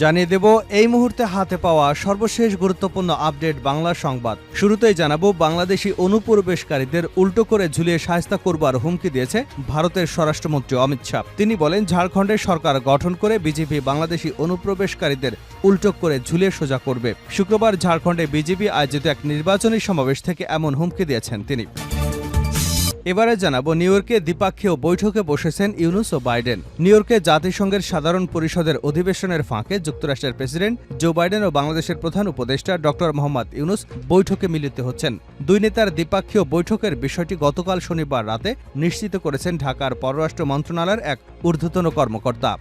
জানিয়ে দেব এই মুহূর্তে হাতে পাওয়া সর্বশেষ গুরুত্বপূর্ণ আপডেট বাংলা সংবাদ। শুরুতেই জানাবো বাংলাদেশি অনুপ্রবেশকারীদের উল্টো করে ঝুলিয়ে শায়েস্তা করবার হুমকি দিয়েছে ভারতের স্বরাষ্ট্রমন্ত্রী অমিত শাহ। তিনি বলেন, ঝাড়খণ্ডে সরকার গঠন করে বিজেপি বাংলাদেশি অনুপ্রবেশকারীদের উল্টো করে ঝুলিয়ে সোজা করবে। শুক্রবার ঝাড়খণ্ডে বিজেপি আয়োজিত এক নির্বাচনী সমাবেশ থেকে এমন হুমকি দিয়েছেন তিনি। এবারে জানাবো নিউ ইয়র্কে দ্বিপাক্ষীয় বৈঠকে বসেছেন ইউনুস ও বাইডেন। নিউ ইয়র্কে জাতিসংঘের সাধারণ পরিষদের অধিবেশনের ফাঁকে যুক্তরাষ্ট্রের প্রেসিডেন্ট জো বাইডেন ও বাংলাদেশের প্রধান উপদেষ্টা ডক্টর মোহাম্মদ ইউনুস বৈঠকে মিলিত হচ্ছেন। দুই নেতার দ্বিপাক্ষীয় বৈঠকের বিষয়টি গতকাল শনিবার রাতে নিশ্চিত করেছেন ঢাকার পররাষ্ট্র মন্ত্রণালয়ের এক ঊর্ধ্বতন কর্মকর্তা।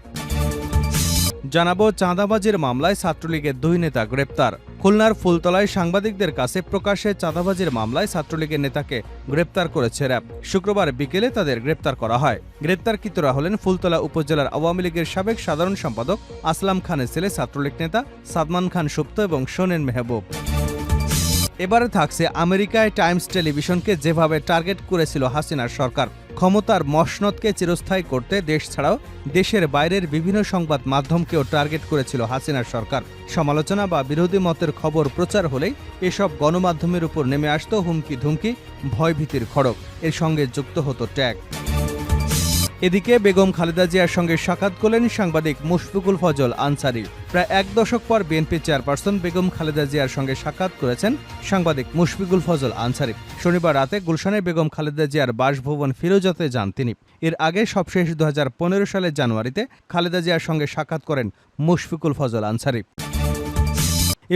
জানাবো চাঁদাবাজির মামলায় ছাত্রলীগের দুই নেতা গ্রেপ্তার। খুলনার ফুলতলায় সাংবাদিকদের কাছে প্রকাশ্যে চাঁদাবাজির মামলায় ছাত্রলীগের নেতাকে গ্রেপ্তার করেছে র্যাব। শুক্রবার বিকেলে তাদের গ্রেপ্তার করা হয়। গ্রেপ্তারকৃতরা হলেন ফুলতলা উপজেলার আওয়ামী লীগের সাবেক সাধারণ সম্পাদক আসলাম খানের ছেলে ছাত্রলীগ নেতা সাদমান খান সুপ্ত এবং সোনেন মেহবুব। এবারে থাকছে আমেরিকায় টাইমস টেলিভিশনকে যেভাবে টার্গেট করেছিল হাসিনার সরকার। ক্ষমতার মসনদকে চিরস্থায়ী করতে দেশ ছাড়াও দেশের বাইরের বিভিন্ন সংবাদ মাধ্যমকেও টার্গেট করেছিল হাসিনার সরকার। সমালোচনা বা বিরোধী মতের খবর প্রচার হলেই এসব গণমাধ্যমের উপর নেমে আসত হুমকি ধুমকি, ভয়ভীতির খড়গ। এর সঙ্গে যুক্ত হতো ট্যাগ। এদিকে বেগম খালেদা জিয়ার সঙ্গে সাক্ষাৎ করলেন সাংবাদিক মুশফিকুল ফজল আনসারী। প্রায় এক দশক পর বিএনপি চেয়ারপারসন বেগম খালেদা জিয়ার সঙ্গে সাক্ষাৎ করেছেন সাংবাদিক মুশফিকুল ফজল আনসারী। শনিবার রাতে গুলশানে বেগম খালেদা জিয়ার বাসভবন ফিরোজাতে যান তিনি। এর আগে সবশেষ 2015 সালের জানুয়ারিতে খালেদা জিয়ার সঙ্গে সাক্ষাৎ করেন মুশফিকুল ফজল আনসারী।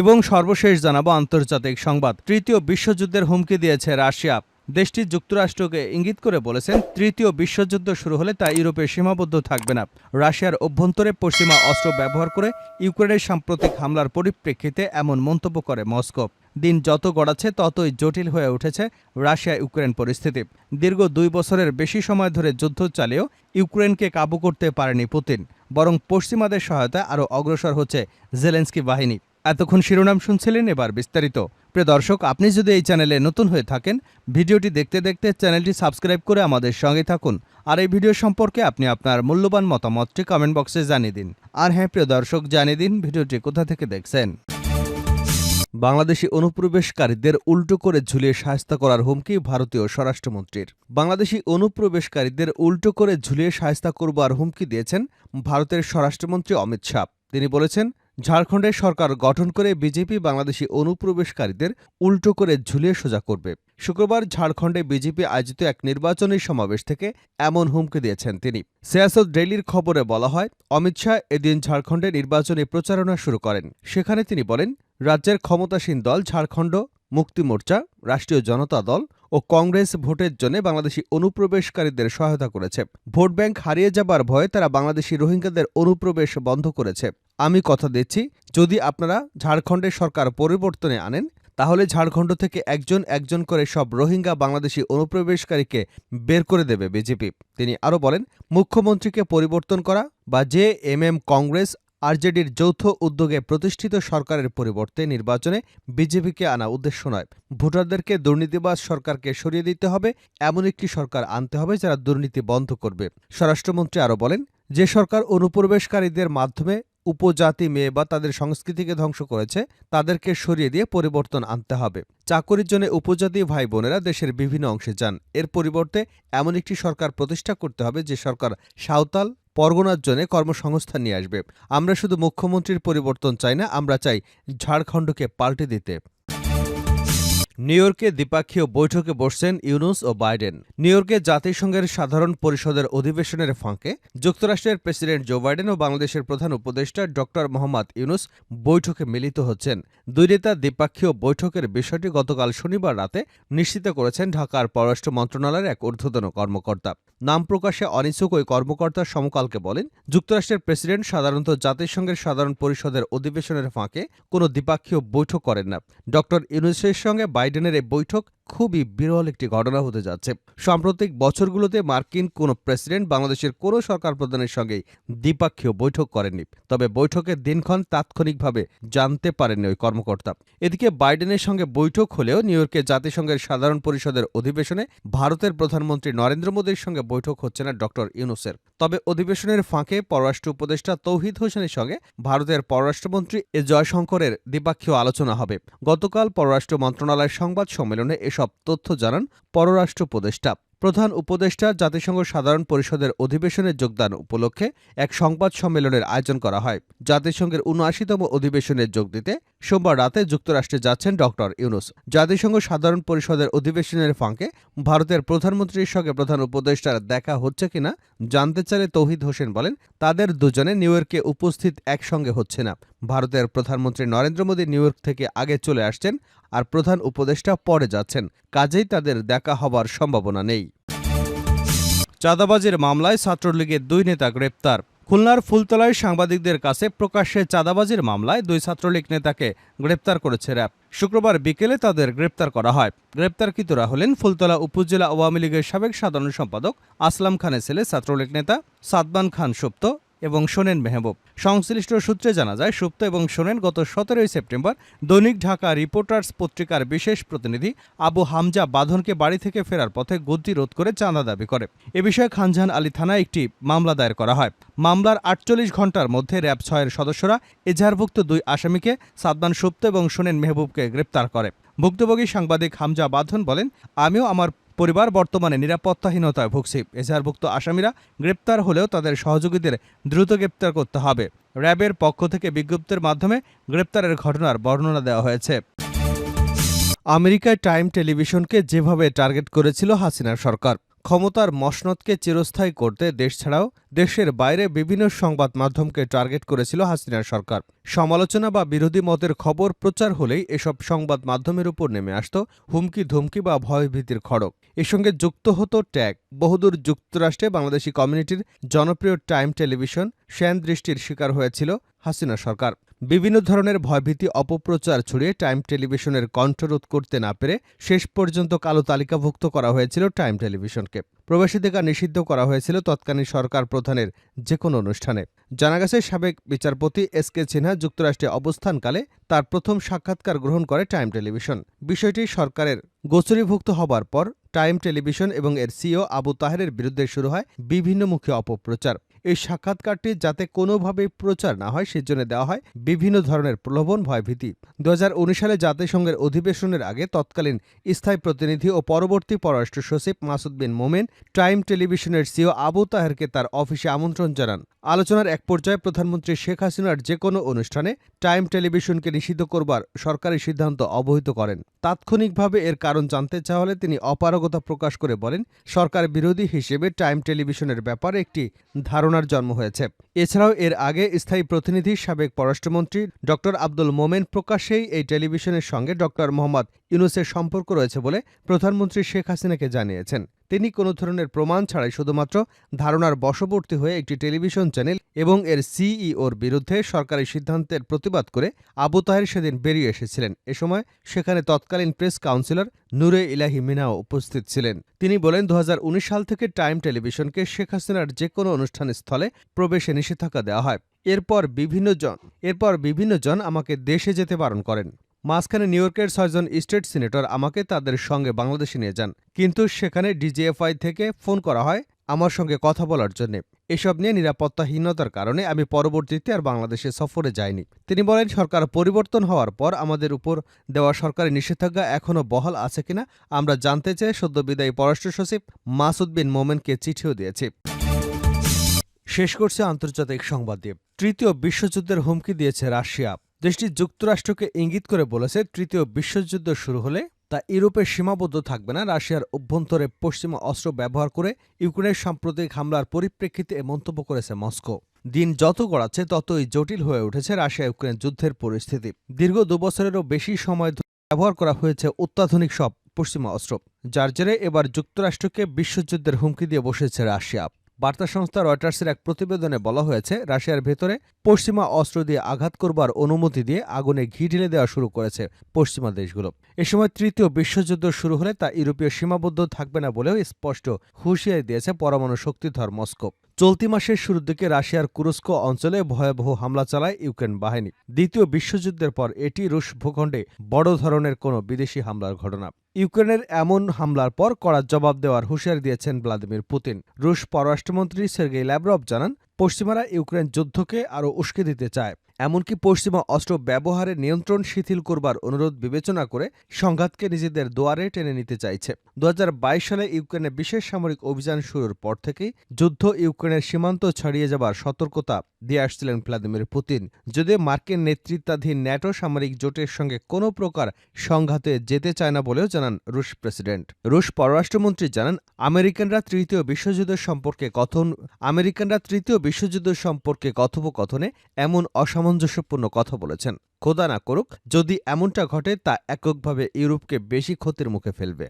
এবং সর্বশেষ জানাবো আন্তর্জাতিক সংবাদ। তৃতীয় বিশ্বযুদ্ধের হুমকি দিয়েছে রাশিয়া। দেশটি যুক্তরাষ্ট্রকে ইঙ্গিত করে বলেছেন, তৃতীয় বিশ্বযুদ্ধ শুরু হলে তা ইউরোপে সীমাবদ্ধ থাকবে না। রাশিয়ার অভ্যন্তরে পশ্চিমা অস্ত্র ব্যবহার করে ইউক্রেনের সাম্প্রতিক হামলার পরিপ্রেক্ষিতে এমন মন্তব্য করে মস্কো। দিন যত গড়াচ্ছে ততই জটিল হয়ে উঠেছে রাশিয়া ইউক্রেন পরিস্থিতি। দীর্ঘ 2 বছরের বেশি সময় ধরে যুদ্ধ চালিয়েও ইউক্রেনকে কাবু করতে পারেনি পুতিন, বরং পশ্চিমাদের সহায়তায় আরও অগ্রসর হচ্ছে জেলেনস্কি বাহিনী। এতক্ষণ শিরোনাম শুনছিলেন, এবার বিস্তারিত। প্রিয় দর্শক, আপনি যদি এই চ্যানেলে নতুন হয়ে থাকেন, ভিডিওটি দেখতে দেখতে চ্যানেলটি সাবস্ক্রাইব করে আমাদের সঙ্গে থাকুন। আর এই ভিডিও সম্পর্কে আপনি আপনার মূল্যবান মতামতটি কমেন্ট বক্সে জানিয়ে দিন। আর হ্যাঁ প্রিয় দর্শক, জানিয়ে দিন ভিডিওটি কোথা থেকে দেখছেন। বাংলাদেশি অনুপ্রবেশকারীদের উল্টো করে ঝুলিয়ে শায়েস্তা করার হুমকি ভারতীয় স্বরাষ্ট্রমন্ত্রীর। বাংলাদেশি অনুপ্রবেশকারীদের উল্টো করে ঝুলিয়ে শায়েস্তা করবার হুমকি দিয়েছেন ভারতের স্বরাষ্ট্রমন্ত্রী অমিত শাহ। তিনি বলেছেন, ঝাড়খণ্ডে সরকার গঠন করে বিজেপি বাংলাদেশি অনুপ্রবেশকারীদের উল্টো করে ঝুলিয়ে সোজা করবে। শুক্রবার ঝাড়খণ্ডে বিজেপি আয়োজিত এক নির্বাচনী সমাবেশ থেকে এমন হুমকি দিয়েছেন তিনি। সিয়াসত ডেইলির খবরে বলা হয়, অমিত শাহ এদিন ঝাড়খণ্ডে নির্বাচনী প্রচারণা শুরু করেন। সেখানে তিনি বলেন, রাজ্যের ক্ষমতাসীন দল ঝাড়খণ্ড মুক্তি মোর্চা, রাষ্ট্রীয় জনতা দল ও কংগ্রেস ভোটের জন্য বাংলাদেশি অনুপ্রবেশকারীদের সহায়তা করেছে। ভোট ব্যাংক হারিয়ে যাবার ভয়ে তারা বাংলাদেশি রোহিঙ্গাদের অনুপ্রবেশ বন্ধ করেছে। আমি কথা দিচ্ছি, যদি আপনারা ঝাড়খণ্ডে সরকার পরিবর্তনে আনেন, তাহলে ঝাড়খণ্ড থেকে একজন একজন করে সব রোহিঙ্গা বাংলাদেশি অনুপ্রবেশকারীকে বের করে দেবে বিজেপি। তিনি আরও বলেন, মুখ্যমন্ত্রীকে পরিবর্তন করা বা জেএমএম কংগ্রেস আরজেডির যৌথ উদ্যোগে প্রতিষ্ঠিত সরকারের পরিবর্তে নির্বাচনে বিজেপিকে আনা উদ্দেশ্য নয়। ভোটারদেরকে দুর্নীতিবাজ সরকারকে সরিয়ে দিতে হবে, এমন একটি সরকার আনতে হবে যারা দুর্নীতি বন্ধ করবে। স্বরাষ্ট্রমন্ত্রী আরও বলেন, যে সরকার অনুপ্রবেশকারীদের মাধ্যমে উপজাতি মেয়ে বা তাদের সংস্কৃতিকে ধ্বংস করেছে, তাদেরকে সরিয়ে দিয়ে পরিবর্তন আনতে হবে। চাকরির জন্য উপজাতি ভাই বোনেরা দেশের বিভিন্ন অংশে যান। এর পরিবর্তে এমন একটি সরকার প্রতিষ্ঠা করতে হবে যে সরকার সাঁওতাল পরগনার জন্য কর্মসংস্থান নিয়ে আসবে। আমরা শুধু মুখ্যমন্ত্রীর পরিবর্তন চাই না, আমরা চাই ঝাড়খণ্ডকে পাল্টে দিতে। নিউ ইয়র্কে দ্বিপাক্ষীয় বৈঠকে বসছেন ইউনুস ও বাইডেন। নিউ ইয়র্কে জাতিসংঘের সাধারণ পরিষদের অধিবেশনের ফাঁকে যুক্তরাষ্ট্রের প্রেসিডেন্ট জো বাইডেন ও বাংলাদেশের প্রধান উপদেষ্টা ডক্টর মোহাম্মদ ইউনুস বৈঠকে মিলিত হচ্ছেন। দুই নেতা দ্বিপাক্ষীয় বৈঠকের বিষয়টি গতকাল শনিবার রাতে নিশ্চিত করেছেন ঢাকার পররাষ্ট্র মন্ত্রণালয়ের এক ঊর্ধ্বতন কর্মকর্তা। নাম প্রকাশে অনিচ্ছুক ওই কর্মকর্তা সমকালকে বলেন, যুক্তরাষ্ট্রের প্রেসিডেন্ট সাধারণত জাতিসংঘের সাধারণ পরিষদের অধিবেশনের ফাঁকে কোনো দ্বিপাক্ষীয় বৈঠক করেন না। ডক্টর ইউনুসের সঙ্গে বাইডেনের এই বৈঠক খুবই বিরল একটি ঘটনা হতে যাচ্ছে। সাম্প্রতিক বছরগুলোতে মার্কিন কোনো প্রেসিডেন্ট বাংলাদেশের কোনো সরকার প্রধানের সঙ্গেই দ্বিপাক্ষীয় বৈঠক করেননি। তবে বৈঠকের দিনক্ষণ তাৎক্ষণিকভাবে জানতে পারেননি ওই কর্মকর্তা। এদিকে বাইডেনের সঙ্গে বৈঠক হলেও নিউ ইয়র্কে জাতিসংঘের সাধারণ পরিষদের অধিবেশনে ভারতের প্রধানমন্ত্রী নরেন্দ্র মোদীর সঙ্গে বৈঠক হচ্ছে না ডক্টর ইউনূসের। তবে অধিবেশনের ফাঁকে পররাষ্ট্র উপদেষ্টা তৌহিদ হোসেনের সঙ্গে ভারতের পররাষ্ট্রমন্ত্রী এস জয়শঙ্করের দ্বিপাক্ষীয় আলোচনা হবে। গতকাল পররাষ্ট্র মন্ত্রণালয়ের সংবাদ সম্মেলনে এসব তথ্য জানান পররাষ্ট্র উপদেষ্টা। প্রধান উপদেষ্টা জাতিসংঘ সাধারণ পরিষদের অধিবেশনে যোগদান উপলক্ষে এক সংবাদ সম্মেলনের আয়োজন করা হয়। জাতিসংঘের ৭৯তম অধিবেশনে যোগ দিতে সোমবার রাতে যুক্তরাষ্ট্রে যাচ্ছেন ডক্টর ইউনূস। জাতিসংঘ সাধারণ পরিষদের অধিবেশনের ফাঁকে ভারতের প্রধানমন্ত্রীর সঙ্গে প্রধান উপদেষ্টার দেখা হচ্ছে কিনা জানতে চাইলে তৌহিদ হোসেন বলেন, তাদের দুজনে নিউ ইয়র্কে উপস্থিত একসঙ্গে হচ্ছে না। ভারতের প্রধানমন্ত্রী নরেন্দ্র মোদী নিউ ইয়র্ক থেকে আগে চলে আসছেন, আর প্রধান উপদেষ্টা পরে যাচ্ছেন, কাজেই তাদের দেখা হবার সম্ভাবনা নেই। চাঁদাবাজির মামলায় ছাত্রলীগের ২ নেতা গ্রেপ্তার। খুলনার ফুলতলায় সাংবাদিকদের কাছে প্রকাশ্যে চাঁদাবাজির মামলায় ২ ছাত্রলীগ নেতাকে গ্রেপ্তার করেছে র্যাব। শুক্রবার বিকেলে তাদের গ্রেপ্তার করা হয়। গ্রেপ্তারকৃতরা হলেন ফুলতলা উপজেলা আওয়ামী লীগের সাবেক সাধারণ সম্পাদক আসলাম খানের ছেলে ছাত্রলীগ নেতা সাদমান খান সুপ্ত এবং সোনেন মেহবুব। সংশ্লিষ্ট সূত্রে জানা যায়, সুপ্ত এবং সোনেন গত ১৭ সেপ্টেম্বর দৈনিক ঢাকা রিপোর্টার্স পত্রিকার বিশেষ প্রতিনিধি আবু হামজা বাঁধনকে বাড়ি থেকে ফেরার পথে গতিরোধ করে চাঁদা দাবি করে। এ বিষয়ে খানজাহান আলী থানায় একটি মামলা দায়ের করা হয়। মামলার ৪৮ ঘণ্টার মধ্যে র্যাব ৬-এর সদস্যরা এজাহারভুক্ত ২ আসামিকে সাদমান সুপ্ত এবং সোনেন মেহবুবকে গ্রেপ্তার করে। ভুক্তভোগী সাংবাদিক হামজা বাঁধন বলেন, আমিও আমার পরিবার বর্তমানে নিরাপত্তাহীনতায় ভুগছি। এজাহারভুক্ত আসামিরা গ্রেপ্তার হলেও তাদের সহযোগীদের দ্রুত গ্রেপ্তার করতে হবে। র্যাবের পক্ষ থেকে বিজ্ঞপ্তির মাধ্যমে গ্রেপ্তারের ঘটনার বর্ণনা দেওয়া হয়েছে। আমেরিকায় টাইম টেলিভিশনকে যেভাবে টার্গেট করেছিল হাসিনার সরকার, ক্ষমতার মসনদকে চিরস্থায়ী করতে দেশ ছাড়াও দেশের বাইরে বিভিন্ন সংবাদ মাধ্যমকে টার্গেট করেছিল হাসিনার সরকার। সমালোচনা বা বিরোধী মতের খবর প্রচার হলেই এসব সংবাদ মাধ্যমের উপর নেমে আসত হুমকি ধমকি বা ভয়ভীতির খড়গ। এর সঙ্গে যুক্ত হতো ট্যাগ। বহুদূর যুক্তরাষ্ট্রে বাংলাদেশি কমিউনিটির জনপ্রিয় টাইম টেলিভিশন শ্যান দৃষ্টির শিকার হয়েছিল হাসিনা সরকার। বিভিন্ন ধরনের ভয়ভীতি অপপ্রচার ছড়িয়ে টাইম টেলিভিশনের কণ্ঠরোধ করতে না পেরে শেষ পর্যন্ত কালো তালিকাভুক্ত করা হয়েছিল টাইম টেলিভিশনকে। প্রবেশাধিকার নিষিদ্ধ করা হয়েছিল তৎকালীন সরকার প্রধানের যে কোনো অনুষ্ঠানে। জানা গেছে, সাবেক বিচারপতি এস কে সিনহা যুক্তরাষ্ট্রে অবস্থানকালে তার প্রথম সাক্ষাৎকার গ্রহণ করে টাইম টেলিভিশন। বিষয়টি সরকারের গোচরীভুক্ত হবার পর টাইম টেলিভিশন এবং এর সিইও আবু তাহেরের বিরুদ্ধে শুরু হয় বিভিন্নমুখী অপপ্রচার। এই সাক্ষাৎকারটি যাতে কোনোভাবেই প্রচার না হয় সেজন্য দেওয়া হয় বিভিন্ন ধরনের প্রলোভন, ভয়ভীতি। ২০১৯ সালে জাতিসংঘের অধিবেশনের আগে তৎকালীন স্থায়ী প্রতিনিধি ও পরবর্তী পররাষ্ট্র সচিব মাসুদ বিন মোমেন টাইম টেলিভিশনের সিইও আবু তাহেরকে তার অফিসে আমন্ত্রণ জানান। আলোচনার এক পর্যায়ে প্রধানমন্ত্রী শেখ হাসিনার যে কোনো অনুষ্ঠানে টাইম টেলিভিশনকে নিষিদ্ধ করবার সরকারি সিদ্ধান্ত অবহিত করেন। তাৎক্ষণিকভাবে এর কারণ জানতে চাওয়া হলে তিনি অপারগতা প্রকাশ করে বলেন, সরকার বিরোধী হিসেবে টাইম টেলিভিশনের ব্যাপারে একটি ধারণার জন্ম হয়েছে। এছাড়াও এর আগে স্থায়ী প্রতিনিধি সাবেক পররাষ্ট্রমন্ত্রী ড আব্দুল মোমেন প্রকাশ্যেই এই টেলিভিশনের সঙ্গে ড মোহাম্মদ ইউনূসের সম্পর্ক রয়েছে বলে প্রধানমন্ত্রী শেখ হাসিনাকে জানিয়েছেন। তিনি কোনো ধরনের প্রমাণ ছাড়াই শুধুমাত্র ধারণার বশবর্তী হয়ে একটি টেলিভিশন চ্যানেল এবং এর সিইওর বিরুদ্ধে সরকারি সিদ্ধান্তের প্রতিবাদ করে আবু তাহের সেদিন বেরিয়ে এসেছিলেন। এ সময় সেখানে তৎকালীন প্রেস কাউন্সিলর নূরে ইলাহি মিনাও উপস্থিত ছিলেন। তিনি বলেন, ২০১৯ সাল থেকে টাইম টেলিভিশনকে শেখ হাসিনার যে কোনো অনুষ্ঠান স্থলে প্রবেশে নিষেধাজ্ঞা দেওয়া হয়। এরপর বিভিন্ন জন আমাকে দেশে যেতে বারণ করেন। মাঝখানে নিউ ইয়র্কের ৬ জন স্টেট সিনেটর আমাকে তাদের সঙ্গে বাংলাদেশে নিয়ে যান, কিন্তু সেখানে ডিজিএফআই থেকে ফোন করা হয় আমার সঙ্গে কথা বলার জন্য। এসব নিয়ে নিরাপত্তাহীনতার কারণে আমি পরবর্তীতে আর বাংলাদেশে সফরে যাইনি। তিনি বলেন, সরকার পরিবর্তন হওয়ার পর আমাদের উপর দেওয়া সরকারি নিষেধাজ্ঞা এখনও বহাল আছে কিনা আমরা জানতে চেয়ে সদ্য বিদায়ী পররাষ্ট্র সচিব মাসুদ বিন মোমেনকে চিঠিও দিয়েছি। শেষ করছে আন্তর্জাতিক সংবাদ দিয়ে। তৃতীয় বিশ্বযুদ্ধের হুমকি দিয়েছে রাশিয়া। দেশটি যুক্তরাষ্ট্রকে ইঙ্গিত করে বলেছে, তৃতীয় বিশ্বযুদ্ধ শুরু হলে তা ইউরোপে সীমাবদ্ধ থাকবে না। রাশিয়ার অভ্যন্তরে পশ্চিমা অস্ত্র ব্যবহার করে ইউক্রেনের সাম্প্রতিক হামলার পরিপ্রেক্ষিতে এ মন্তব্য করেছে মস্কো। দিন যত গড়াচ্ছে ততই জটিল হয়ে উঠেছে রাশিয়া ইউক্রেন যুদ্ধের পরিস্থিতি। দীর্ঘ ২ বছরেরও বেশি সময় ধরে ব্যবহার করা হয়েছে অত্যাধুনিক সব পশ্চিমা অস্ত্র, যার জেরে এবার যুক্তরাষ্ট্রকে বিশ্বযুদ্ধের হুমকি দিয়ে বসেছে রাশিয়া। বার্তা সংস্থা রয়টার্সের এক প্রতিবেদনে বলা হয়েছে, রাশিয়ার ভেতরে পশ্চিমা অস্ত্র দিয়ে আঘাত করবার অনুমতি দিয়ে আগুনে ঘি ঢেলে দেওয়া শুরু করেছে পশ্চিমা দেশগুলো। এ সময় তৃতীয় বিশ্বযুদ্ধ শুরু হলে তা ইউরোপীয় সীমাবদ্ধ থাকবে না বলেও স্পষ্ট হুঁশিয়ারি দিয়েছে পরমাণু শক্তিধর মস্কো। চলতি মাসের শুরুর দিকে রাশিয়ার কুরস্ক অঞ্চলে ভয়াবহ হামলা চালায় ইউক্রেন বাহিনী। দ্বিতীয় বিশ্বযুদ্ধের পর এটি রুশ ভূখণ্ডে বড় ধরনের কোনো বিদেশি হামলার ঘটনা। ইউক্রেনের এমন হামলার পর কড়া জবাব দেওয়ার হুঁশিয়ারি দিয়েছেন ভ্লাদিমির পুতিন। রুশ পররাষ্ট্রমন্ত্রী সের্গেই ল্যাভরভ জানান, পশ্চিমারা ইউক্রেন যুদ্ধকে আরও উস্কে দিতে চায়। এমনকি পশ্চিমা অস্ত্র ব্যবহারে নিয়ন্ত্রণ শিথিল করবার অনুরোধ বিবেচনা করে সংঘাতকে নিজেদের দুয়ারে টেনে নিতে চাইছে। 2022 সালে ইউক্রেনে বিশেষ সামরিক অভিযান শুরুর পর থেকেই যুদ্ধ ইউক্রেনের সীমান্ত ছাড়িয়ে যাবার সতর্কতা দিয়ে আসছিলেন ভ্লাদিমির পুতিন। যদিও মার্কিন নেতৃত্বাধীন ন্যাটো সামরিক জোটের সঙ্গে কোনো প্রকার সংঘাতে যেতে চায় না বলেও জানান রুশ প্রেসিডেন্ট। রুশ পররাষ্ট্রমন্ত্রী জানান, আমেরিকানরা তৃতীয় বিশ্বযুদ্ধ সম্পর্কে কথোপকথনে এমন অসামঞ্জস্যপূর্ণ কথা বলেছেন। খোদা না করুক, যদি এমনটা ঘটে তা এককভাবে ইউরোপকে বেশি ক্ষতির মুখে ফেলবে।